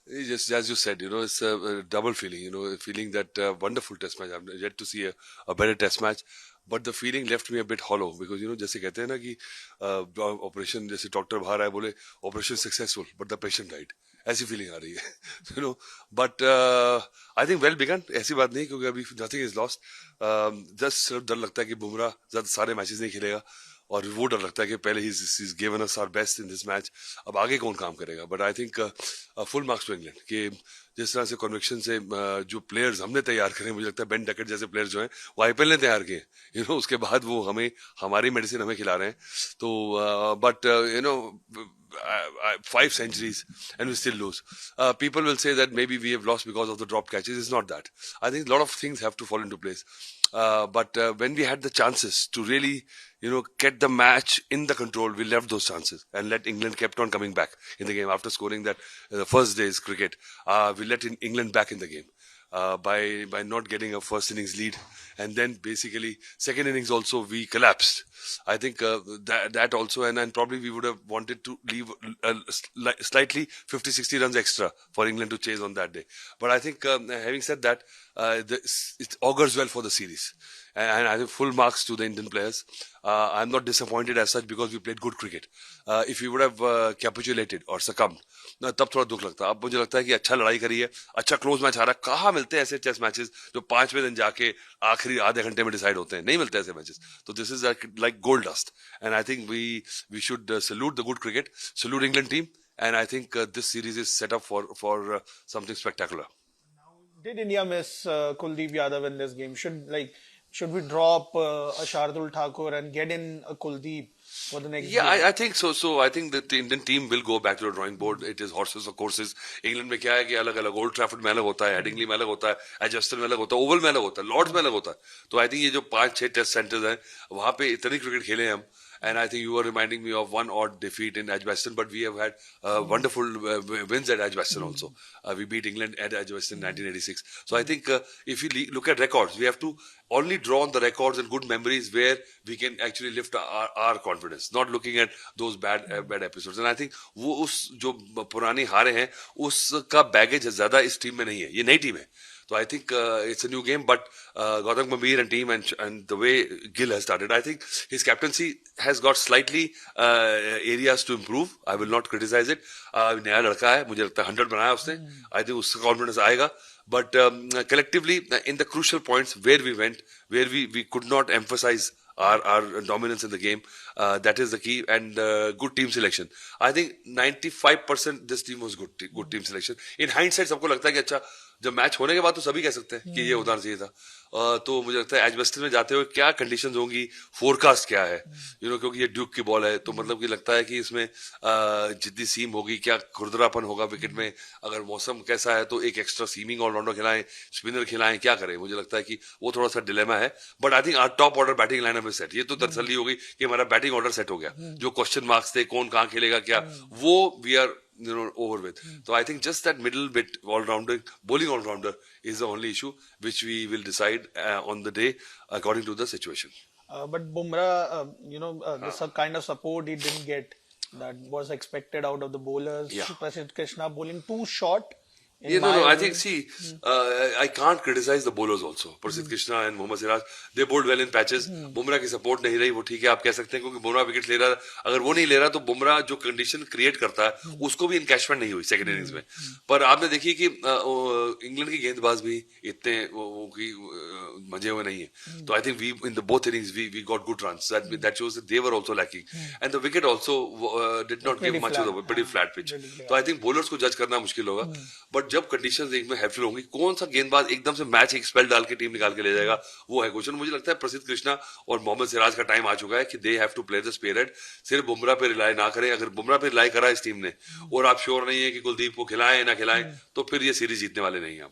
Just as you said, it's a double feeling, a feeling that wonderful test match. I've yet to see a better test match, but the feeling left me a bit hollow because, जैसे कहते हैं ना कि operation जैसे doctor बाहर आए बोले operation successful but the patient died, ऐसी फीलिंग आ रही है but I think well begin, ऐसी बात नहीं क्योंकि अभी नथिंग इज लॉस्ट। जस्ट सिर्फ डर लगता है कि बुमराह ज्यादा सारे मैचेस नहीं खेलेगा और वो डर लगता है कि पहले ही given us our best in this match, अब आगे कौन काम करेगा। But I think full marks to England कि जिस तरह से कन्विक्शन से जो प्लेयर्स हमने तैयार करे, मुझे लगता है बेन डकेट जैसे प्लेयर्स जो हैं वो आईपीएल ने तैयार किए, उसके बाद वो हमें हमारी मेडिसिन हमें खिला रहे हैं। तो but 5 centuries and we still lose. People will say that maybe we have lost because of the drop catches. It's not that. I think a lot of things have to fall into place. But when we had the chances to really, get the match in the control, we left those chances and let England kept on coming back in the game after scoring that the first day's cricket. We let England back in the game. By not getting a first innings lead, and then basically second innings also we collapsed. I think that also, and probably we would have wanted to leave slightly 50-60 runs extra for England to chase on that day. But I think having said that, it augurs well for the series. And I think full marks to the Indian players. I'm not disappointed as such because we played good cricket. If we would have capitulated or succumbed, ना तब थोड़ा दुख लगता। अब मुझे लगता है कि अच्छा लड़ाई करी है, अच्छा क्लोज मैच आ रहा है। कहाँ मिलते हैं ऐसे टेस्ट मैचेस जो 5वें दिन जाके आखिरी आधे घंटे में डिसाइड होते हैं, नहीं मिलते ऐसे मैचेस। तो this is like gold dust, and I think we should salute the good cricket, salute England team, and I think this series is set up for something spectacular. Did India miss Kuldeep Yadav in this game? Should we drop a Shardul Thakur and get in a Kuldeep for the next Yeah, game? I think so. So I think that the Indian team will go back to the drawing board. It is horses or courses. England में क्या है कि अलग अलग old Trafford में अलग होता है, हेडिंगली में अलग होता है, एडजस्टन में अलग होता है, ओवल में अलग होता है, लॉर्ड्स में अलग होता है। तो आई थिंक ये जो 5-6 टेस्ट सेंटर्स हैं वहां पे इतनी क्रिकेट खेले हैं हम। And I think you were reminding me of one odd defeat in Edgbaston, but we have had wonderful wins at Edgbaston also. We beat England at Edgbaston in 1986. So I think if you look at records, we have to only draw on the records and good memories where we can actually lift our confidence, not looking at those bad episodes. And I think वो उस जो पुरानी हारे हैं उसका baggage ज्यादा इस team में नहीं है, ये नई टीम है। So I think it's a new game, but Gautam Gambhir and team and the way Gill has started, I think his captaincy has got slightly areas to improve. I will not criticize it. नया लड़का है, मुझे लगता है 100 बनाया उसने. I think उसका confidence आएगा. But collectively, in the crucial points where we went, where we could not emphasize our dominance in the game, that is the key, and good team selection. I think 95% this team was good team selection. In hindsight, सबको लगता है कि अच्छा जब match होने के बाद तो सभी कह सकते हैं कि ये होना चाहिए था। तो मुझे लगता है एजबेस्टन में जाते हुए क्या कंडीशंस होंगी, फोरकास्ट क्या है, क्योंकि ये ड्यूक की बॉल है, तो मतलब कि लगता है कि इसमें जितनी सीम होगी, क्या खुरदरापन होगा विकेट में, अगर मौसम कैसा है तो एक एक्स्ट्रा सीमिंग ऑलराउंडर खिलाएं, स्पिनर खिलाएं, क्या करें। मुझे लगता है कि वो थोड़ा सा डिलेमा है। But I think our top order batting lineup is set. ये तो तसल्ली हो गई कि हमारा बैटिंग ऑर्डर सेट हो गया। जो क्वेश्चन मार्क्स थे कौन कहाँ खेलेगा क्या, वो we are over with. So I think just that middle bit bowling all-rounder is the only issue which we will decide on the day according to the situation. But Bumrah, the kind of support he didn't get that was expected out of the bowlers. Yeah. Prasidh Krishna bowling too short. No. I think, I can't criticize the bowlers also. Prasidh Krishna and Mohammad Siraj, they bowled well in patches. Bumrah की support नहीं रही, वो ठीक है, आप कह सकते हैं, क्योंकि बुमराह विकेट ले रहा, अगर वो नहीं ले रहा तो बुमराह जो कंडीशन क्रिएट करता है उसको भी इनकैशमेंट नहीं हुई सेकंड इनिंग्स में। पर आपने देखी कि इंग्लैंड की गेंदबाज भी इतने मजे हुए नहीं है। तो I think we in the both innings we got good runs, that shows they were also lacking, and the wicket also did not give much of pretty flat pitch. तो आई थिंक बॉलर्स को जज करना मुश्किल होगा। But जब conditions एक में helpful होंगी, कौन सा गेंदबाज एकदम से मैच एक स्पेल डाल के टीम निकाल के ले जाएगा, वो है क्वेश्चन। मुझे लगता है प्रसिद्ध कृष्णा और मोहम्मद सिराज का टाइम आ चुका है कि they have to play the spirit. सिर्फ बुमराह पे रिलाई ना करें। अगर बुमराह पे रिलाई करा इस टीम ने और आप श्योर नहीं है कि कुलदीप को खिलाएं ना खिलाएं, तो फिर ये सीरीज जीतने वाले नहीं हैं।